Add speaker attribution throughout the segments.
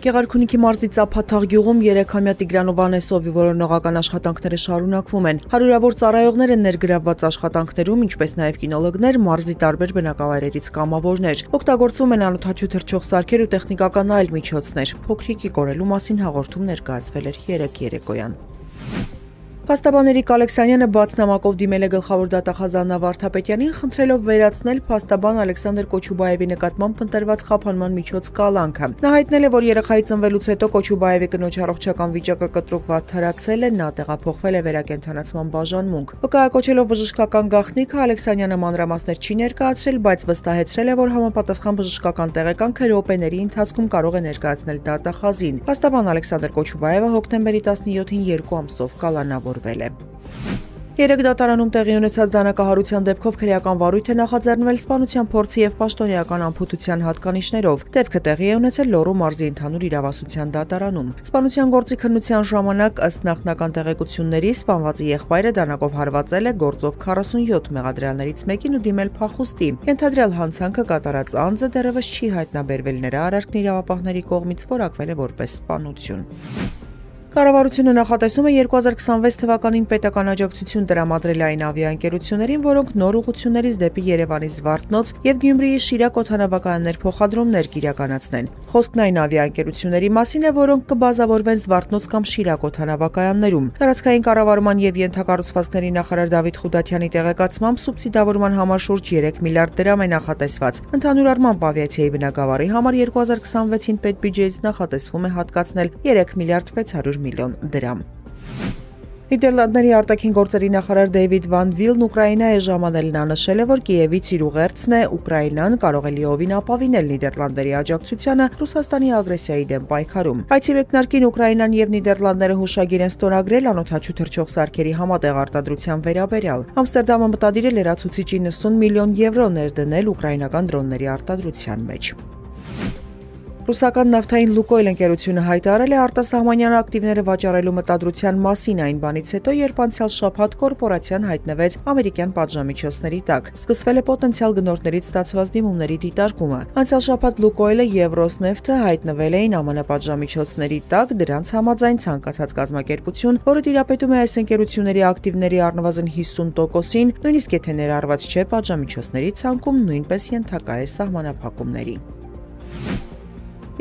Speaker 1: Գեղարքունիքի մարզի Ծափաթաղ գյուղում 3-ամյա Տիգրան Վանեսովի որոնողական աշխատանքները շարունակվում են։ Հարյուրավոր ծառայողներ են ներգրավված աշխատանքներում, ինչպես նաև կինոլոգներ, մարզի տարբեր բնակավայրերից կամավորներ։ Օգտագործվում են անօդաչու թռչող սարքեր ու տեխնիկական այլ միջոցներ։ Փոքրիկի կորելու մասին հաղորդում ներկայացվել էր 3 երեկոյան։ Փաստաբան Էրիկ Ալեքսանյանը բաց նամակով դիմել է գլխավոր դատախազ Աննա Վարդապետյանին, խնդրելով վերացնել փաստաբան Ալեքսանդր Կոչուբաևի նկատմամբ ընտրված խափանման միջոց կալանքը։ Նա հայտնել է, որ երեխայի ծնվելուց հետո Կոչուբաևի կնոջ առողջական վիճակը կտրուկ վատթարացել է, նա տեղափոխվել է վերակենդանացման բաժանմունք։ Վկայակոչելով բժշկական գաղտնիքը, Ալեքսանյանը մանրամասներ չի ներկայացրել, բայց վստահեցրել է, որ համապատասխան բժշկական տեղեկանքը րոպեների ընթացքում կարող է ներկայացնել դատախազին։ Փաստաբան Ալեքսանդր Կոչուբաևը հոկտեմբերի 17-ին 2 ամսով կալանավորվել է։ Երեք դատարանում տեղի ունեցած դանակահարության դեպքով քրեական վարույթ է նախաձեռնվել սպանության փորձի եւ պաշտոնեական անփութության հատկանիշներով։ Դեպքը տեղի է ունեցել Լոռու մարզի ընդհանուր իրավասության դատարանում։ Սպանության գործի քննության ժամանակ ըստ նախնական տեղեկությունների սպանվածի եղբայրը դանակով հարվածել է գործով 47 մեղադրյալներից մեկին ու դիմել փախուստի։ Ենթադրյալ հանցանքը կատարած անձը դեռևս չի հայտնաբերվել, նրա արարքն իրավապահների կողմից որակվել է որպես սպանություն։ Կառավարությունը նախատեսում է 2026 թվականին պետական աջակցություն տրամադրել այն ավիաընկերություններին, որոնք նոր ուղղություններից դեպի Երևանի Զվարթնոց եւ Գյումրիի Շիրակ օդանավակայաններ փոխադրումներ կիրականացնեն։ Խոսքն այն ավիաընկերությունների մասին է, որոնք կբազավորվեն Զվարթնոց կամ Շիրակ օդանավակայաններում։ Տարածքային կառավարման եւ ենթակառուցվածքների նախարար Դավիթ Խուդատյանի տեղեկացմամբ սուբսիդավորման համար շուրջ 3 միլիարդ դրամ է նախատեսված։ Ընդհանուր առմամբ ավիացիայի բնագավառի համար 2026-ին պետբյուջեից նախատեսվում է հատկացնել 3 միլիարդ 600 միլիոն դրամ։ Նիդերլանդների արտաքին գործերի նախարար Դեյվիդ Վան Վիլն Ուկրաինա է ժամանել, նա նշել է, որ Կիևից իր ուղերձն է Ուկրաինան կարող է լիովին ապավինել Նիդերլանդերի աջակցությանը Ռուսաստանի ագրեսիայի դեմ պայքարում։ Այցի մեկնարկին Ուկրաինան եւ Նիդերլանդները հուշագիր են ստորագրել անօդաչու թռչող սարքերի համատեղ արտադրության վերաբերյալ։ Ամստերդամը մտադիր է լրացուցիչի 90 միլիոն եվրո ներդնել ուկրաինական դրոնների արտադրության մեջ։ Ռուսական նավթային Լուկոյլ ընկերությունը հայտարարել է արտասահմանյան ակտիվները վաճառելու մտադրության մասին այն բանից հետո, երբ անցյալ շաբաթ կորպորացիան հայտնվեց ամերիկյան պատժամիջոցների տակ։ Սկսվել է պոտենցիալ գնորդներից ստացված դիմումների դիտարկումը։ Անցյալ շաբաթ Լուկոյլը եւ Ռոսնեֆթը հայտնվել էին ԱՄՆ պատժամիջոցների տակ, դրանց համաձայն ցանկացած կազմակերպություն, որը տիրապետում է այս ընկերությունների ակտիվների առնվազն 50%-ին, նույնիսկ եթե ներառված չէ պատժամիջոցների ցանկում, նույնպես ենթակա է սահմանափակումների։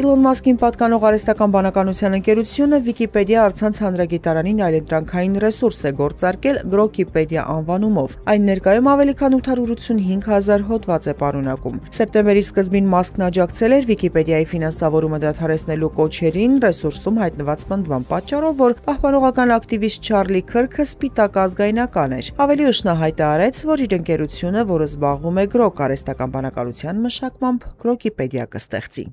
Speaker 1: Իլոն Մասկին պատկանող արհեստական բանականության ընկերությունը Վիկիպեդիա առցանց հանրագիտարանին այլընտրանքային ռեսուրս է գործարկել Գրոկիպեդիա անվանումով։ Այն ներկայում ավելի քան 885,000 հոդված է պարունակում։ Սեպտեմբերի սկզբին Մասկն աջակցել էր Վիկիպեդիայի ֆինանսավորումը դադարեցնելու կոչերին ռեսուրսում հայտնված պնդման պատճառով, որ պահպանողական ակտիվիստ Չարլի Քըրքը սպիտակ ազգայնական էր։ Ավելի ուշ նա հայտարարեց, որ իր ընկերությունը, որը զբաղվում է գրոկ արհեստական բանականության մշակմամբ, Գրոկիպեդիա կստեղծի։